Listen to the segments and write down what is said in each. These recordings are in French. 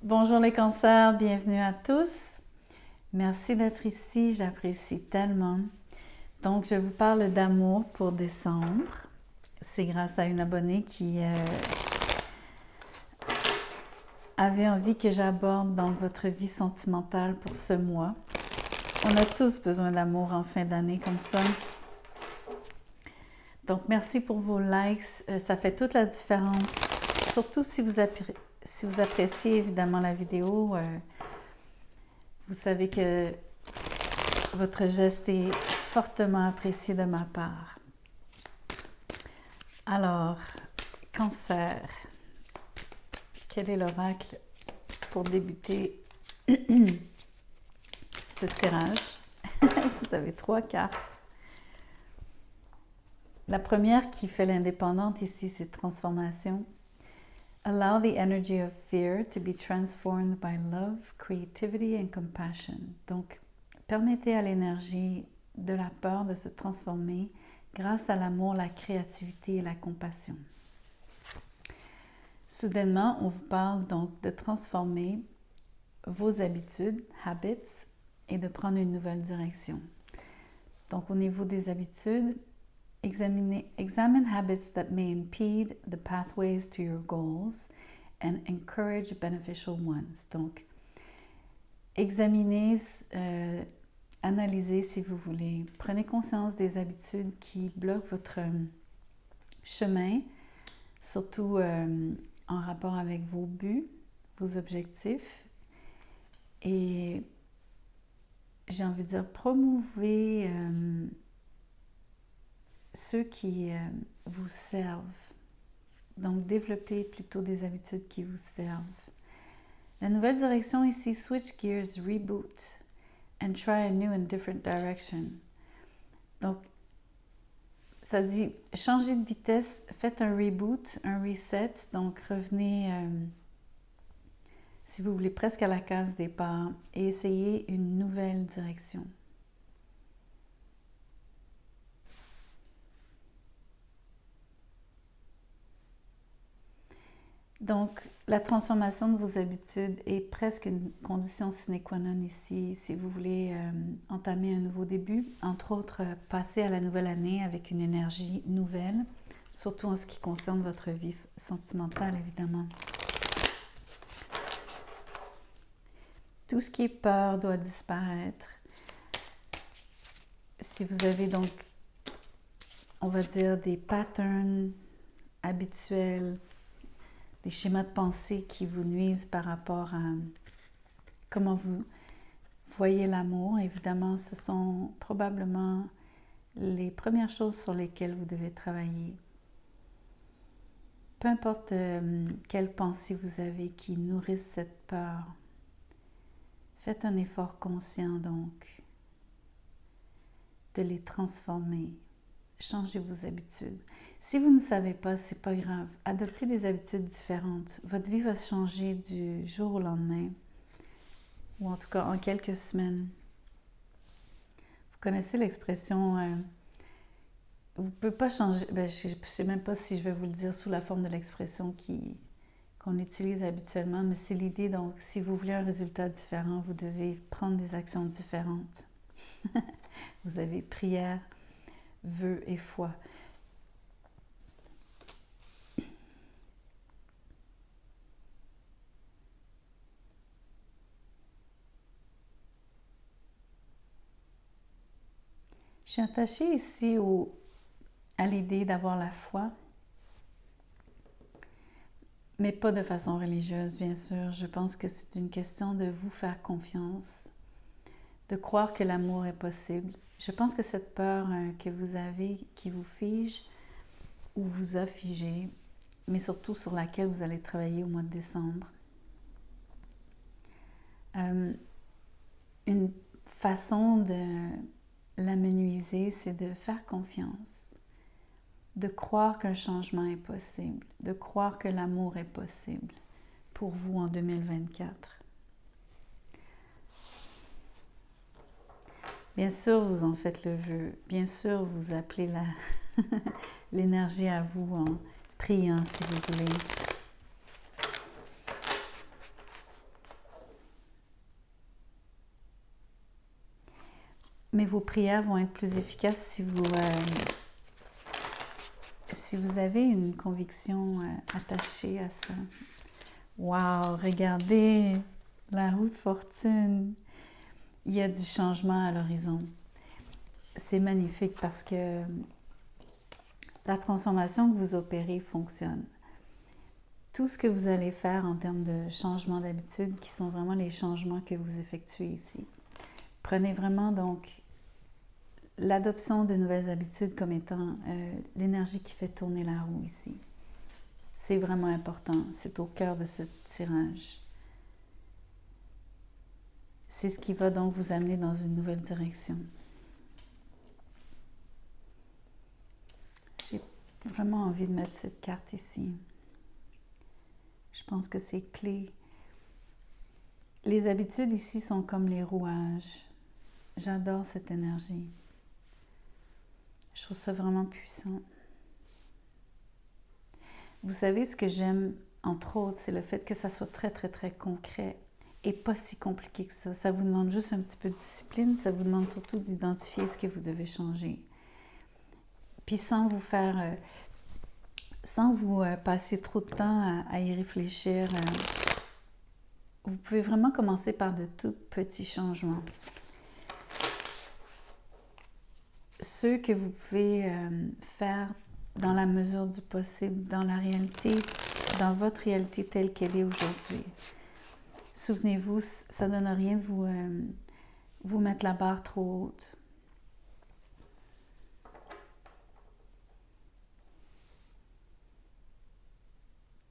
Bonjour les cancers, bienvenue à tous. Merci d'être ici, j'apprécie tellement. Donc, je vous parle d'amour pour décembre. C'est grâce à une abonnée qui avait envie que j'aborde donc votre vie sentimentale pour ce mois. On a tous besoin d'amour en fin d'année comme ça. Donc, merci pour vos likes, ça fait toute la différence. Surtout si vous appréciez évidemment la vidéo, vous savez que votre geste est fortement apprécié de ma part. Alors, Cancer, quel est l'oracle pour débuter ce tirage? Vous avez 3 cartes. La première qui fait l'indépendante ici, c'est transformation. Allow the energy of fear to be transformed by love, creativity and compassion. Donc, permettez à l'énergie de la peur de se transformer grâce à l'amour, la créativité et la compassion. Soudainement, on vous parle donc de transformer vos habitudes, habits, et de prendre une nouvelle direction. Donc, au niveau des habitudes, examine habits that may impede the pathways to your goals and encourage beneficial ones. Donc, examinez, analysez si vous voulez. Prenez conscience des habitudes qui bloquent votre chemin, surtout en rapport avec vos buts, vos objectifs. Et j'ai envie de dire, promouvez ceux qui vous servent. Donc, développez plutôt des habitudes qui vous servent. La nouvelle direction ici, switch gears, reboot, and try a new and different direction. Donc, ça dit, changez de vitesse, faites un reboot, un reset, donc revenez, si vous voulez, presque à la case départ et essayez une nouvelle direction. Donc, la transformation de vos habitudes est presque une condition sine qua non ici, si vous voulez entamer un nouveau début, entre autres, passer à la nouvelle année avec une énergie nouvelle, surtout en ce qui concerne votre vie sentimentale, évidemment. Tout ce qui est peur doit disparaître. Si vous avez donc, on va dire, des patterns habituels, des schémas de pensée qui vous nuisent par rapport à comment vous voyez l'amour. Évidemment, ce sont probablement les premières choses sur lesquelles vous devez travailler. Peu importe quelle pensée vous avez qui nourrissent cette peur, faites un effort conscient donc de les transformer. Changez vos habitudes. Si vous ne savez pas, c'est pas grave. Adoptez des habitudes différentes. Votre vie va changer du jour au lendemain, ou en tout cas en quelques semaines. Vous connaissez l'expression vous ne pouvez pas changer, je ne sais même pas si je vais vous le dire sous la forme de l'expression qu'on utilise habituellement, mais c'est l'idée, donc, si vous voulez un résultat différent, vous devez prendre des actions différentes. Vous avez prière, vœux et foi. Je suis attachée ici à l'idée d'avoir la foi, mais pas de façon religieuse, bien sûr. Je pense que c'est une question de vous faire confiance, de croire que l'amour est possible. Je pense que cette peur que vous avez, qui vous fige ou vous a figé, mais surtout sur laquelle vous allez travailler au mois de décembre, une façon de l'amenuiser, c'est de faire confiance, de croire qu'un changement est possible, de croire que l'amour est possible pour vous en 2024. Bien sûr, vous en faites le vœu. Bien sûr, vous appelez l'énergie à vous en priant, si vous voulez. Mais vos prières vont être plus efficaces si vous avez une conviction attachée à ça. Wow, regardez la roue de fortune. Il y a du changement à l'horizon. C'est magnifique parce que la transformation que vous opérez fonctionne. Tout ce que vous allez faire en termes de changement d'habitude, qui sont vraiment les changements que vous effectuez ici. Prenez vraiment donc l'adoption de nouvelles habitudes comme étant l'énergie qui fait tourner la roue ici. C'est vraiment important. C'est au cœur de ce tirage. C'est ce qui va donc vous amener dans une nouvelle direction. J'ai vraiment envie de mettre cette carte ici. Je pense que c'est clé. Les habitudes ici sont comme les rouages. J'adore cette énergie. Je trouve ça vraiment puissant. Vous savez, ce que j'aime, entre autres, c'est le fait que ça soit très, très, très concret et pas si compliqué que ça. Ça vous demande juste un petit peu de discipline. Ça vous demande surtout d'identifier ce que vous devez changer. Puis sans vous faire... sans vous passer trop de temps à y réfléchir, vous pouvez vraiment commencer par de tout petits changements. Ceux que vous pouvez faire dans la mesure du possible, dans la réalité, dans votre réalité telle qu'elle est aujourd'hui. Souvenez-vous, ça ne donne rien de vous mettre la barre trop haute.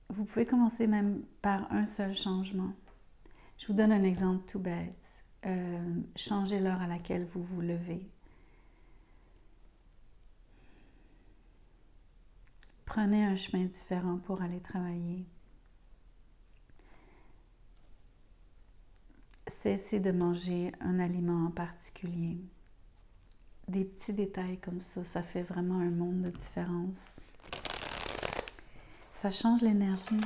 Vous pouvez commencer même par un seul changement. Je vous donne un exemple tout bête. Changez l'heure à laquelle vous vous levez. Prenez un chemin différent pour aller travailler. Cessez de manger un aliment en particulier. Des petits détails comme ça fait vraiment un monde de différence. Ça change l'énergie.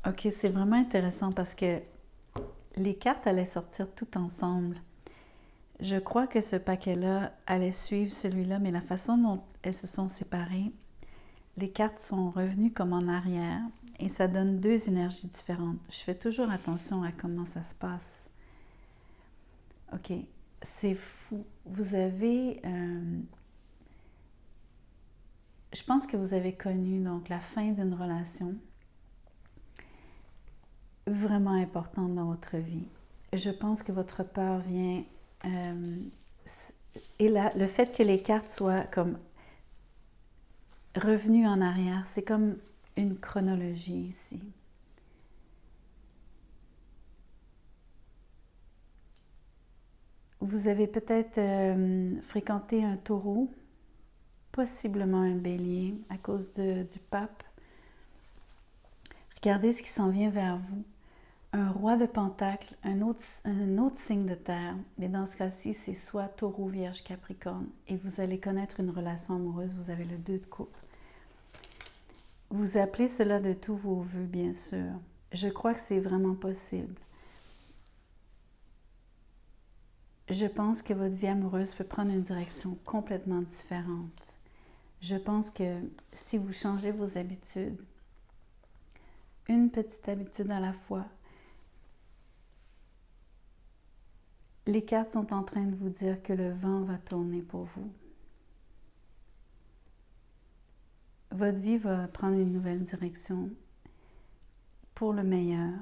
Ok, c'est vraiment intéressant parce que les cartes allaient sortir tout ensemble. Je crois que ce paquet-là allait suivre celui-là, mais la façon dont elles se sont séparées, les cartes sont revenues comme en arrière et ça donne deux énergies différentes. Je fais toujours attention à comment ça se passe. Ok, c'est fou. Vous avez... je pense que vous avez connu donc la fin d'une relation vraiment importante dans votre vie. Je pense que votre peur vient... et là, le fait que les cartes soient comme revenues en arrière, c'est comme une chronologie ici. Vous avez peut-être fréquenté un taureau, possiblement un bélier à cause du pape. Regardez ce qui s'en vient vers vous. Un roi de pentacle, un autre signe de terre, mais dans ce cas-ci, c'est soit taureau, vierge, capricorne, et vous allez connaître une relation amoureuse, vous avez le 2 de coupe. Vous appelez cela de tous vos vœux, bien sûr. Je crois que c'est vraiment possible. Je pense que votre vie amoureuse peut prendre une direction complètement différente. Je pense que si vous changez vos habitudes, une petite habitude à la fois, les cartes sont en train de vous dire que le vent va tourner pour vous. Votre vie va prendre une nouvelle direction pour le meilleur.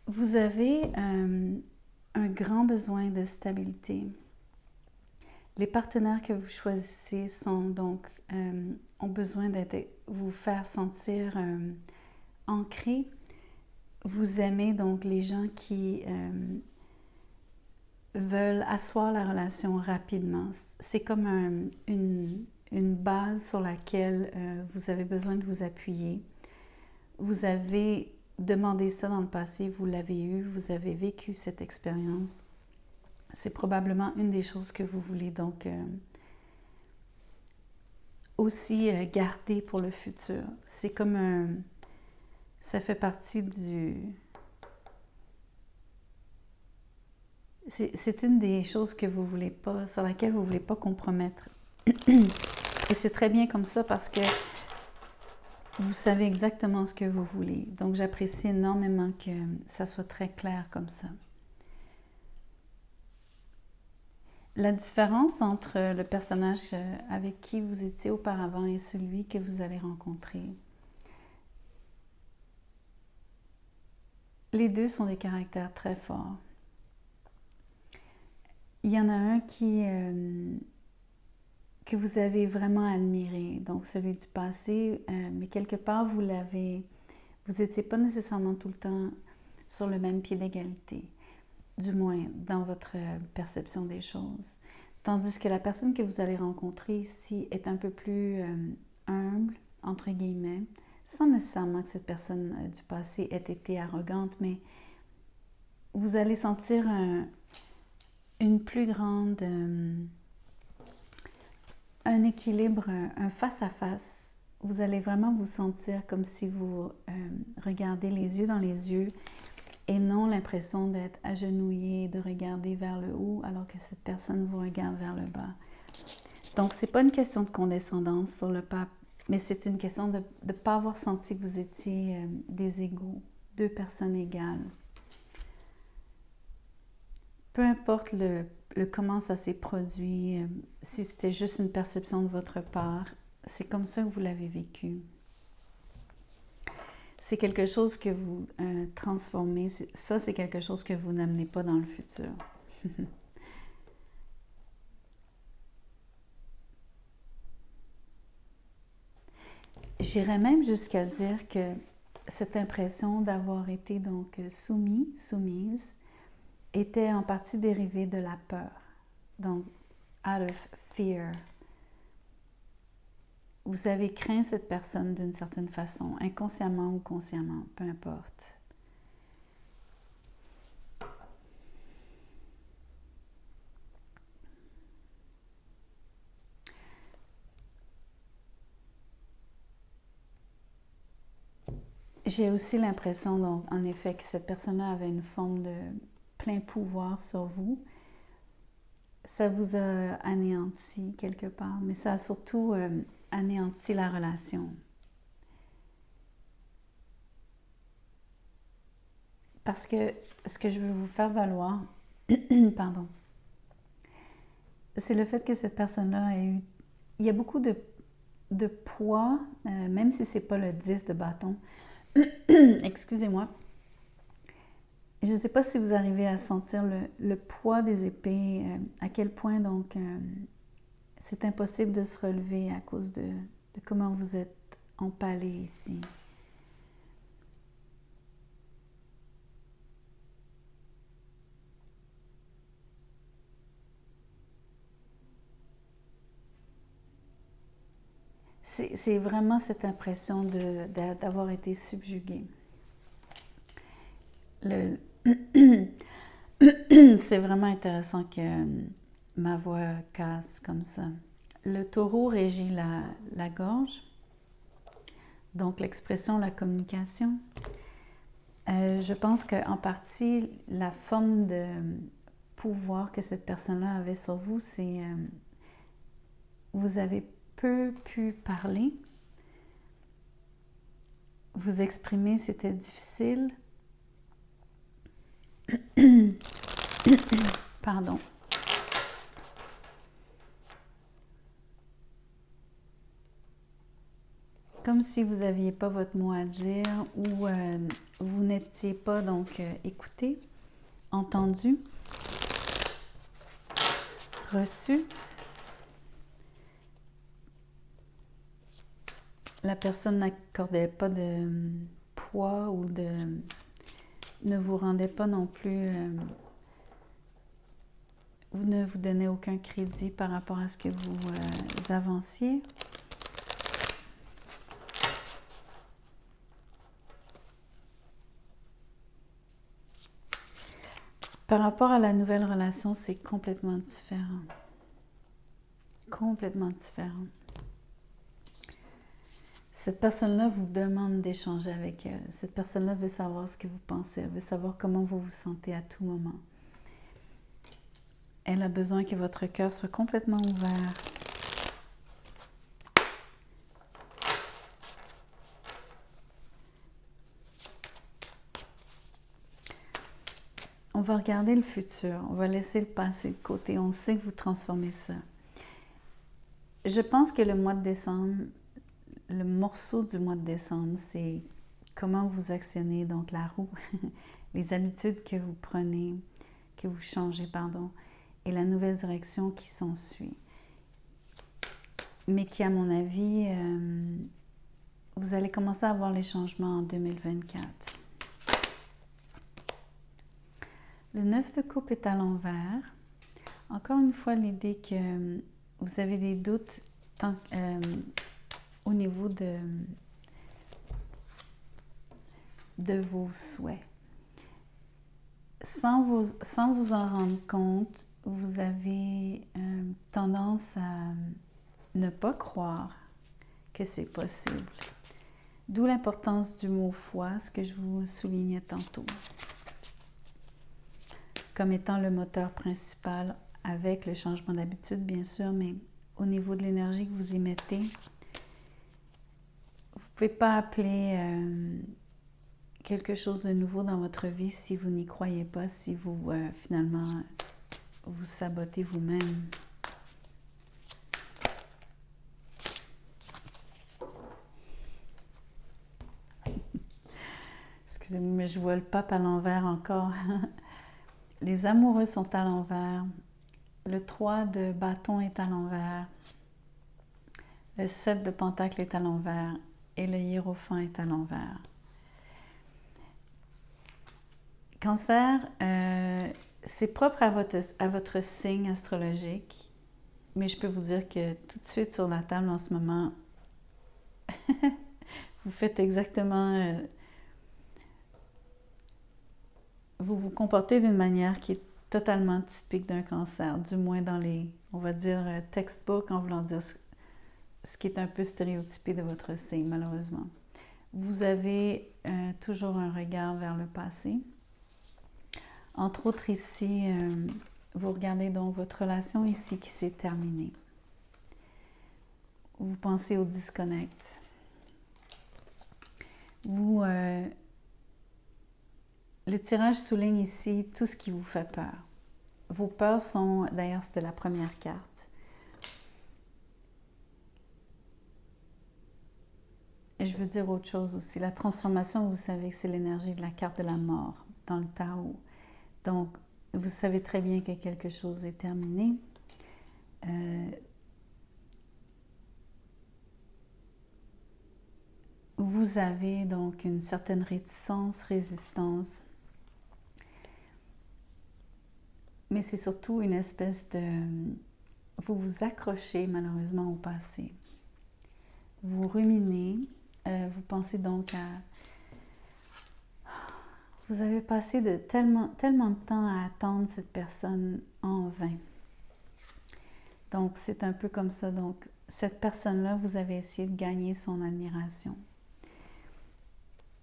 Vous avez un grand besoin de stabilité. Les partenaires que vous choisissez ont besoin de vous faire sentir ancrés. Vous aimez donc les gens qui veulent asseoir la relation rapidement. C'est comme une base sur laquelle vous avez besoin de vous appuyer. Vous avez demandé ça dans le passé, vous l'avez eu, vous avez vécu cette expérience. C'est probablement une des choses que vous voulez donc aussi garder pour le futur. C'est comme un... Ça fait partie du... C'est une des choses que vous voulez pas, sur laquelle vous voulez pas compromettre. Et c'est très bien comme ça parce que vous savez exactement ce que vous voulez. Donc, j'apprécie énormément que ça soit très clair comme ça. La différence entre le personnage avec qui vous étiez auparavant et celui que vous allez rencontrer. Les deux sont des caractères très forts. Il y en a un que vous avez vraiment admiré, donc celui du passé, mais quelque part vous n'étiez pas nécessairement tout le temps sur le même pied d'égalité, du moins dans votre perception des choses. Tandis que la personne que vous allez rencontrer ici est un peu plus humble, entre guillemets, sans nécessairement que cette personne du passé ait été arrogante, mais vous allez sentir une plus grande... un équilibre, un face-à-face. Vous allez vraiment vous sentir comme si vous regardez les yeux dans les yeux et non l'impression d'être agenouillé, de regarder vers le haut alors que cette personne vous regarde vers le bas. Donc, ce n'est pas une question de condescendance sur le pape, mais c'est une question de ne pas avoir senti que vous étiez des égaux, deux personnes égales. Peu importe le comment ça s'est produit, si c'était juste une perception de votre part, c'est comme ça que vous l'avez vécu. C'est quelque chose que vous transformez, ça c'est quelque chose que vous n'amenez pas dans le futur. J'irais même jusqu'à dire que cette impression d'avoir été donc soumise, était en partie dérivée de la peur. Donc, out of fear. Vous avez craint cette personne d'une certaine façon, inconsciemment ou consciemment, peu importe. J'ai aussi l'impression, donc, en effet, que cette personne-là avait une forme de plein pouvoir sur vous. Ça vous a anéanti quelque part, mais ça a surtout anéanti la relation. Parce que ce que je veux vous faire valoir, pardon, c'est le fait que cette personne-là ait eu... Il y a beaucoup de poids, même si c'est pas le 10 de bâton. Excusez-moi. Je ne sais pas si vous arrivez à sentir le poids des épées, à quel point donc c'est impossible de se relever à cause de comment vous êtes empalé ici. C'est vraiment cette impression d'avoir été subjugué. C'est vraiment intéressant que ma voix casse comme ça. Le taureau régit la gorge, donc l'expression, la communication. Je pense qu'en partie, la forme de pouvoir que cette personne-là avait sur vous, c'est vous avez peu pu parler, vous exprimer, c'était difficile. Pardon. Comme si vous n'aviez pas votre mot à dire ou vous n'étiez pas donc écouté, entendu, reçu. La personne n'accordait pas de poids ou ne vous rendait pas non plus... vous ne vous donnez aucun crédit par rapport à ce que vous avanciez. Par rapport à la nouvelle relation, c'est complètement différent. Complètement différent. Cette personne-là vous demande d'échanger avec elle. Cette personne-là veut savoir ce que vous pensez. Elle veut savoir comment vous vous sentez à tout moment. Elle a besoin que votre cœur soit complètement ouvert. On va regarder le futur. On va laisser le passé de côté. On sait que vous transformez ça. Je pense que le mois de décembre, le morceau du mois de décembre, c'est comment vous actionnez, donc la roue, les habitudes que vous prenez, que vous changez, pardon, et la nouvelle direction qui s'ensuit. Mais qui, à mon avis, vous allez commencer à voir les changements en 2024. Le 9 de coupe est à l'envers. Encore une fois, l'idée que vous avez des doutes au niveau de vos souhaits. Sans vous en rendre compte, vous avez tendance à ne pas croire que c'est possible. D'où l'importance du mot foi, ce que je vous soulignais tantôt, comme étant le moteur principal avec le changement d'habitude, bien sûr, mais au niveau de l'énergie que vous y mettez, vous ne pouvez pas appeler quelque chose de nouveau dans votre vie si vous n'y croyez pas, si vous, finalement, vous sabotez vous-même. Excusez-moi, mais je vois le pape à l'envers encore. Les amoureux sont à l'envers. Le 3 de bâton est à l'envers. Le 7 de pentacle est à l'envers. Et le hiérophant est à l'envers. Cancer, c'est propre à votre signe astrologique. Mais je peux vous dire que tout de suite sur la table en ce moment, vous faites exactement... vous vous comportez d'une manière qui est totalement typique d'un cancer, du moins dans les, on va dire, textbooks, en voulant dire ce qui est un peu stéréotypé de votre signe, malheureusement. Vous avez toujours un regard vers le passé. Entre autres ici, vous regardez donc votre relation ici qui s'est terminée. Vous pensez au disconnect. Vous... le tirage souligne ici tout ce qui vous fait peur. Vos peurs sont, d'ailleurs, c'était la première carte. Et je veux dire autre chose aussi. La transformation, vous savez que c'est l'énergie de la carte de la mort dans le Tao. Donc, vous savez très bien que quelque chose est terminé. Vous avez donc une certaine réticence, résistance. Mais c'est surtout une espèce de... Vous vous accrochez malheureusement au passé. Vous ruminez. Vous pensez donc à... Vous avez passé tellement de temps à attendre cette personne en vain. Donc, c'est un peu comme ça. Donc, cette personne-là, vous avez essayé de gagner son admiration.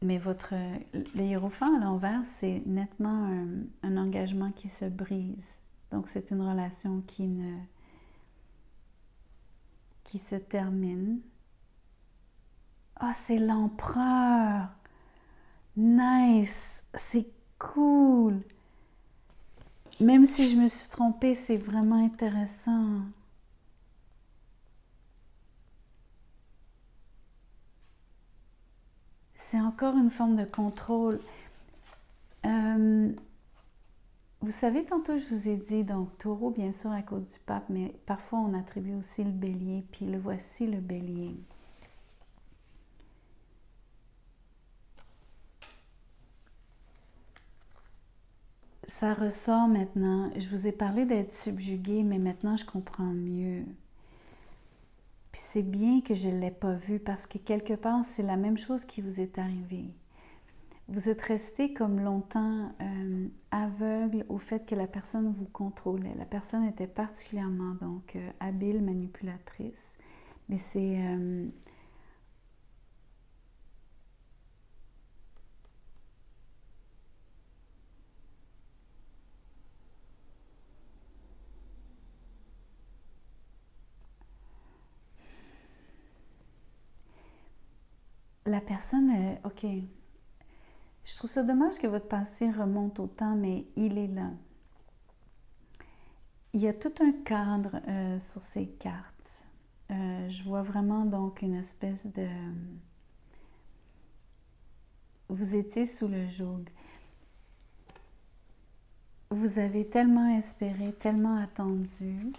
Mais le hiérophant à l'envers, c'est nettement un engagement qui se brise. Donc, c'est une relation qui se termine. Ah, c'est l'empereur! Nice! C'est cool! Même si je me suis trompée, c'est vraiment intéressant. C'est encore une forme de contrôle. Vous savez, tantôt je vous ai dit, donc taureau bien sûr à cause du pape, mais parfois on attribue aussi le bélier, puis le voici le bélier. Ça ressort maintenant. Je vous ai parlé d'être subjugué, mais maintenant je comprends mieux. Puis c'est bien que je ne l'ai pas vu parce que quelque part, c'est la même chose qui vous est arrivé. vous êtes resté comme longtemps aveugle au fait que la personne vous contrôlait. La personne était particulièrement donc habile, manipulatrice, mais c'est la personne, ok, je trouve ça dommage que votre passé remonte au temps, mais il est là. Il y a tout un cadre sur ces cartes. Je vois vraiment donc une espèce de... Vous étiez sous le joug. Vous avez tellement espéré, tellement attendu.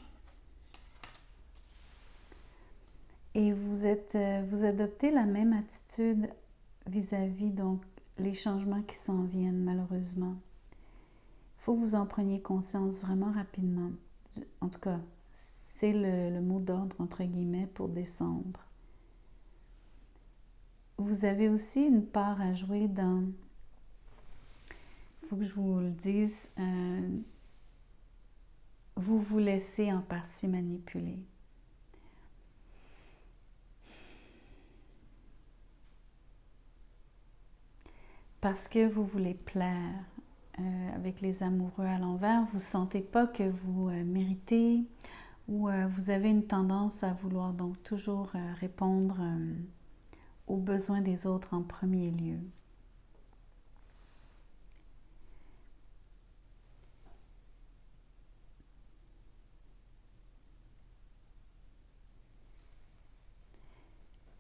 Et vous adoptez la même attitude vis-à-vis donc les changements qui s'en viennent malheureusement. Il faut que vous en preniez conscience vraiment rapidement. En tout cas, c'est le mot d'ordre entre guillemets pour décembre. Vous avez aussi une part à jouer dans, il faut que je vous le dise, vous vous laissez en partie manipuler. Parce que vous voulez plaire avec les amoureux à l'envers, vous ne sentez pas que vous méritez ou vous avez une tendance à vouloir donc toujours répondre aux besoins des autres en premier lieu.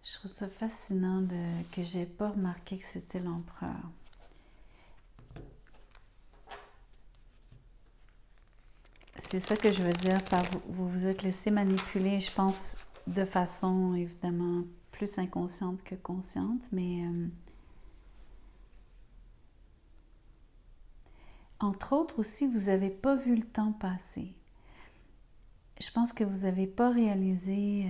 Je trouve ça fascinant que je n'ai pas remarqué que c'était l'empereur. C'est ça que je veux dire par vous vous êtes laissé manipuler, je pense, de façon évidemment plus inconsciente que consciente, mais entre autres aussi, vous n'avez pas vu le temps passer. Je pense que vous n'avez pas réalisé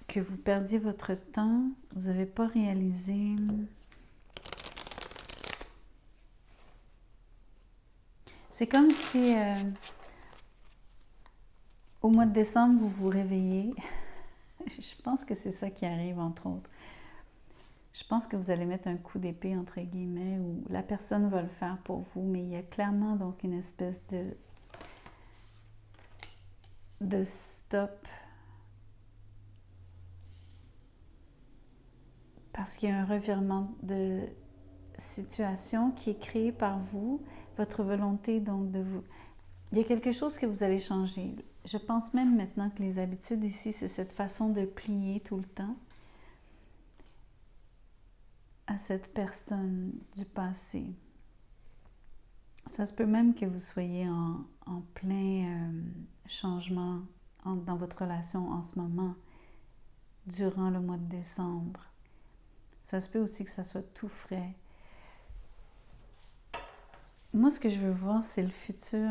que vous perdiez votre temps, vous n'avez pas réalisé c'est comme si au mois de décembre, vous vous réveillez. Je pense que c'est ça qui arrive, entre autres. Je pense que vous allez mettre un coup d'épée, entre guillemets, ou la personne va le faire pour vous, mais il y a clairement donc une espèce de stop. Parce qu'il y a un revirement de situation qui est créé par vous, votre volonté donc de vous... Il y a quelque chose que vous allez changer. Je pense même maintenant que les habitudes ici, c'est cette façon de plier tout le temps à cette personne du passé. Ça se peut même que vous soyez en plein changement dans votre relation en ce moment, durant le mois de décembre. Ça se peut aussi que ça soit tout frais. Moi, ce que je veux voir, c'est le futur.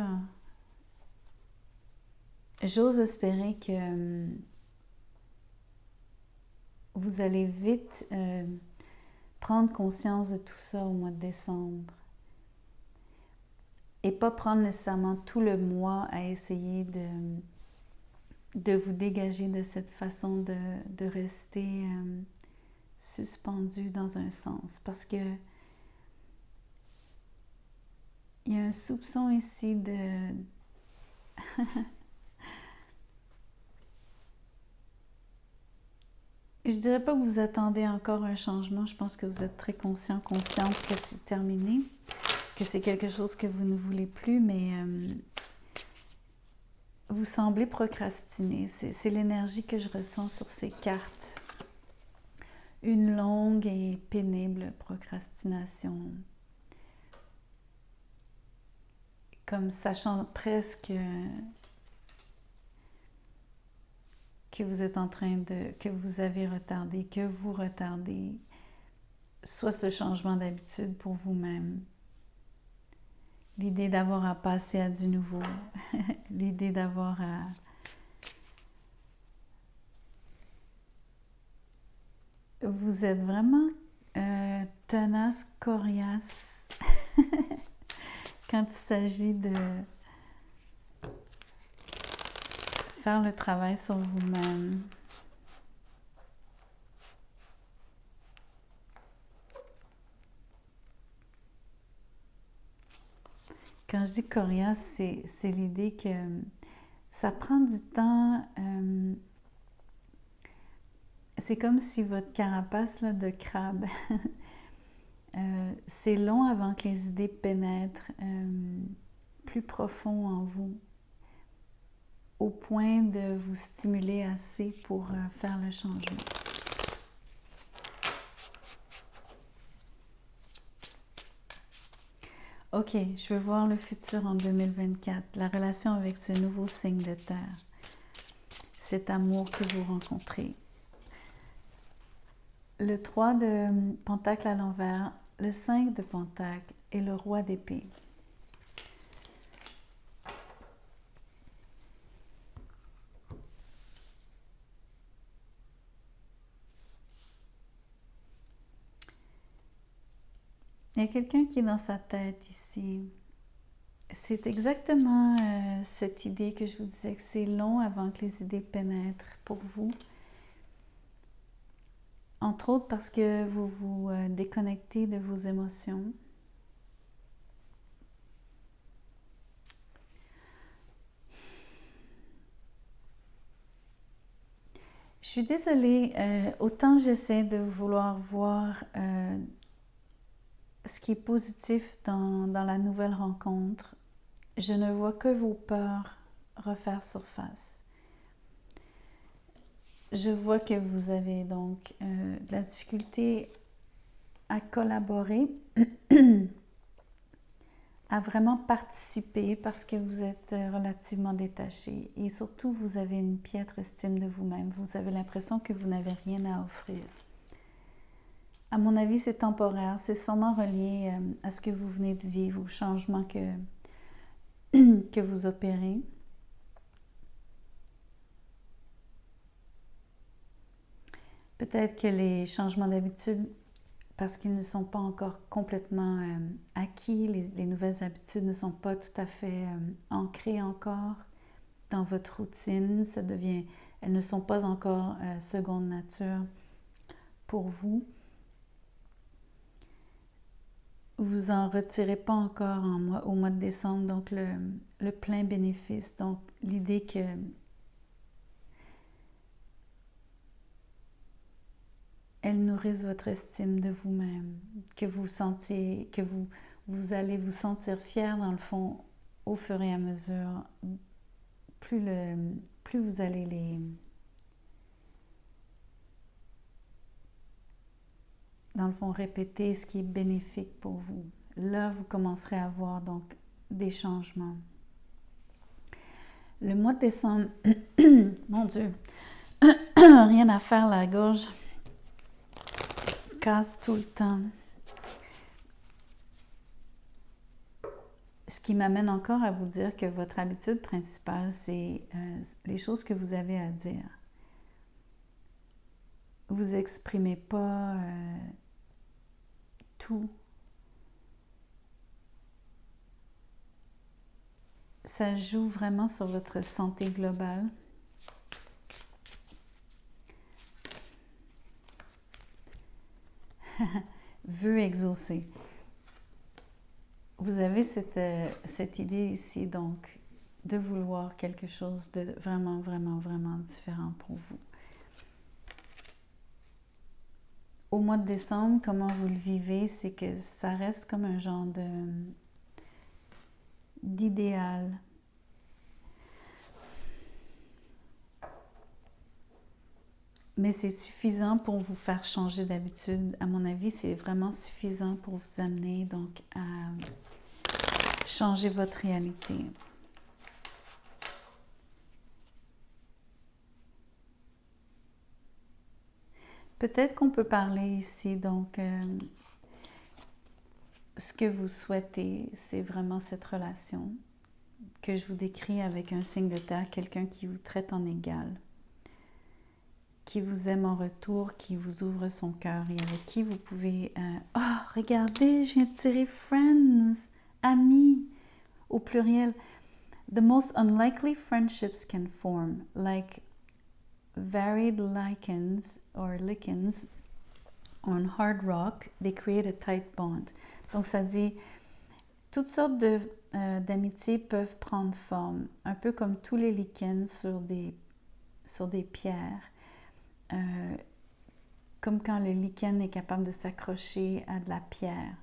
J'ose espérer que vous allez vite prendre conscience de tout ça au mois de décembre. Et pas prendre nécessairement tout le mois à essayer de vous dégager de cette façon de rester suspendu dans un sens. Parce que il y a un soupçon ici de... Je dirais pas que vous attendez encore un changement. Je pense que vous êtes très consciente que c'est terminé, que c'est quelque chose que vous ne voulez plus, mais vous semblez procrastiner. C'est l'énergie que je ressens sur ces cartes. Une longue et pénible procrastination. Comme sachant presque que vous êtes en train de... que vous avez retardé, que vous retardez soit ce changement d'habitude pour vous-même, l'idée d'avoir à passer à du nouveau, l'idée d'avoir Vous êtes vraiment tenace, coriace quand il s'agit de faire le travail sur vous-même. Quand je dis coriace, c'est l'idée que ça prend du temps. C'est comme si votre carapace là, de crabe, c'est long avant que les idées pénètrent plus profond en vous, au point de vous stimuler assez pour faire le changement. Ok, je veux voir le futur en 2024, la relation avec ce nouveau signe de terre, cet amour que vous rencontrez. Le 3 de Pentacle à l'envers, le 5 de Pentacle et le Roi d'épée. Il y a quelqu'un qui est dans sa tête ici. C'est exactement cette idée que je vous disais, que c'est long avant que les idées pénètrent pour vous. Entre autres parce que vous vous déconnectez de vos émotions. Je suis désolée, autant j'essaie de vouloir voir ce qui est positif dans la nouvelle rencontre, je ne vois que vos peurs refaire surface. Je vois que vous avez donc de la difficulté à collaborer, à vraiment participer parce que vous êtes relativement détaché et surtout vous avez une piètre estime de vous-même. Vous avez l'impression que vous n'avez rien à offrir. À mon avis, c'est temporaire. C'est sûrement relié à ce que vous venez de vivre, au changement que vous opérez. Peut-être que les changements d'habitude, parce qu'ils ne sont pas encore complètement acquis, les nouvelles habitudes ne sont pas tout à fait ancrées encore dans votre routine. Elles ne sont pas encore seconde nature pour vous. Vous en retirez pas encore au mois de décembre, donc le plein bénéfice. Donc l'idée que elles nourrissent votre estime de vous-même, que vous sentiez, que vous allez vous sentir fier dans le fond au fur et à mesure, plus vous allez dans le fond répéter ce qui est bénéfique pour vous. Là, vous commencerez à voir donc des changements. Le mois de décembre, mon Dieu, rien à faire, la gorge casse tout le temps. Ce qui m'amène encore à vous dire que votre habitude principale, c'est les choses que vous avez à dire. Vous exprimez pas tout. Ça joue vraiment sur votre santé globale. Vœux exaucés. Vous avez cette idée ici, donc, de vouloir quelque chose de vraiment, vraiment, vraiment différent pour vous. Au mois de décembre, comment vous le vivez, c'est que ça reste comme un genre d'idéal. Mais c'est suffisant pour vous faire changer d'habitude. À mon avis, c'est vraiment suffisant pour vous amener donc à changer votre réalité. Peut-être qu'on peut parler ici, donc, ce que vous souhaitez, c'est vraiment cette relation que je vous décris avec un signe de terre, quelqu'un qui vous traite en égal. qui vous aime en retour, qui vous ouvre son cœur et avec qui vous pouvez... oh, regardez, je viens de tirer friends, amis, au pluriel. The most unlikely friendships can form, like varied lichens or lichens on hard rock, they create a tight bond. Donc ça dit, toutes sortes d'amitiés peuvent prendre forme, un peu comme tous les lichens sur des pierres. Comme quand le lichen est capable de s'accrocher à de la pierre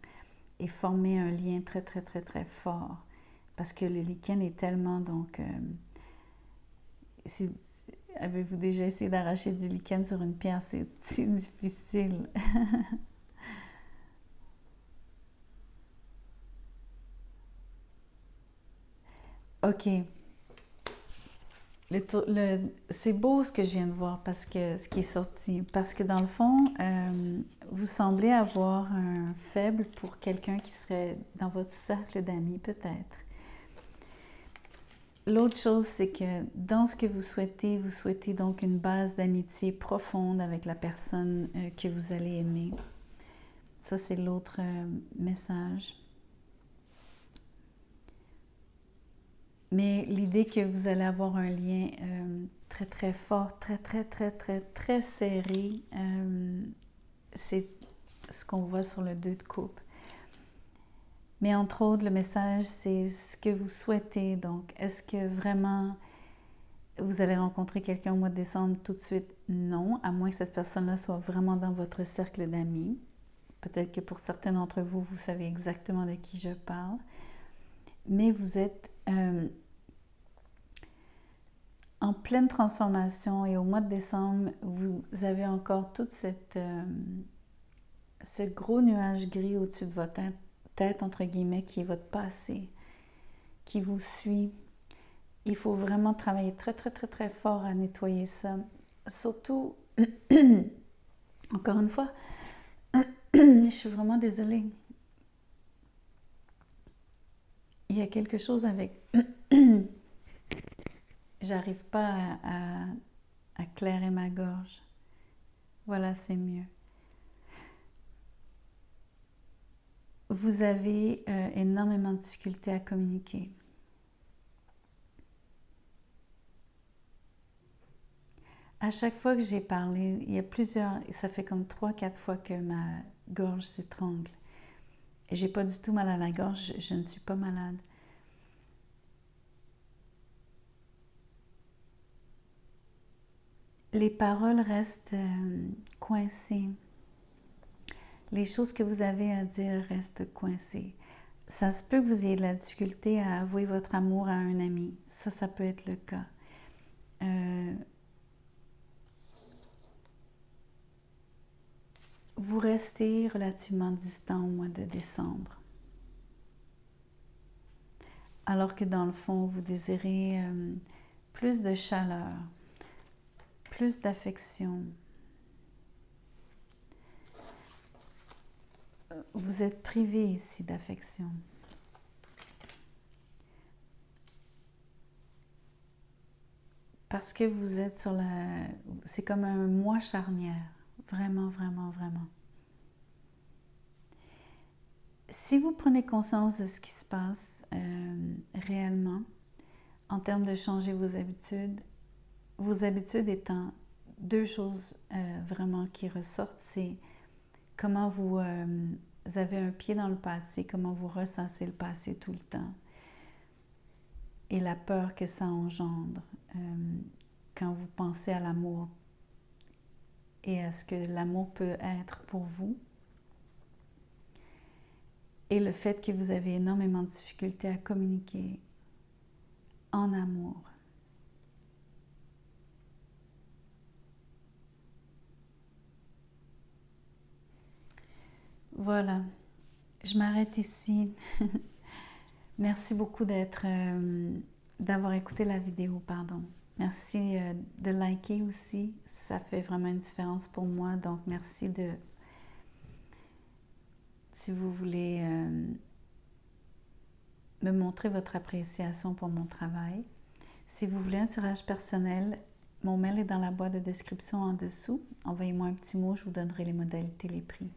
et former un lien très, très, très, très fort. Parce que le lichen est tellement, donc... avez-vous déjà essayé d'arracher du lichen sur une pierre? C'est difficile. OK. C'est beau ce que je viens de voir, parce que ce qui est sorti. Parce que dans le fond, vous semblez avoir un faible pour quelqu'un qui serait dans votre cercle d'amis, peut-être. L'autre chose, c'est que dans ce que vous souhaitez donc une base d'amitié profonde avec la personne que vous allez aimer. Ça, c'est l'autre message. Mais l'idée que vous allez avoir un lien très, très fort, très, très, très, très, très serré, c'est ce qu'on voit sur le 2 de coupe. Mais entre autres, le message, c'est ce que vous souhaitez. Donc, est-ce que vraiment vous allez rencontrer quelqu'un au mois de décembre tout de suite? Non, à moins que cette personne-là soit vraiment dans votre cercle d'amis. Peut-être que pour certains d'entre vous, vous savez exactement de qui je parle. Mais vous êtes en pleine transformation et au mois de décembre, vous avez encore toute ce gros nuage gris au-dessus de votre tête, entre guillemets, qui est votre passé, qui vous suit. Il faut vraiment travailler très, très, très, très fort à nettoyer ça. Surtout, encore une fois, je suis vraiment désolée. Il y a quelque chose avec... J'arrive pas à clairer ma gorge. Voilà, c'est mieux. Vous avez énormément de difficultés à communiquer. À chaque fois que j'ai parlé, il y a ça fait comme 3-4 fois que ma gorge s'étrangle. Et j'ai pas du tout mal à la gorge, je ne suis pas malade. Les paroles restent coincées. Les choses que vous avez à dire restent coincées. Ça se peut que vous ayez de la difficulté à avouer votre amour à un ami. Ça peut être le cas. Vous restez relativement distant au mois de décembre. Alors que dans le fond, vous désirez plus de chaleur, plus d'affection. Vous êtes privé ici d'affection. Parce que vous êtes sur la... C'est comme un mois charnière. Vraiment, vraiment, vraiment. Si vous prenez conscience de ce qui se passe réellement, en termes de changer vos habitudes étant deux choses vraiment qui ressortent, c'est comment vous avez un pied dans le passé, comment vous ressassez le passé tout le temps, et la peur que ça engendre quand vous pensez à l'amour et à ce que l'amour peut être pour vous, et le fait que vous avez énormément de difficultés à communiquer en amour. Voilà, je m'arrête ici. Merci beaucoup d'avoir écouté la vidéo, pardon. Merci de liker aussi, ça fait vraiment une différence pour moi. Donc merci si vous voulez me montrer votre appréciation pour mon travail. Si vous voulez un tirage personnel, Mon mail est dans la boîte de description en dessous. Envoyez-moi un petit mot, je vous donnerai les modalités, les prix.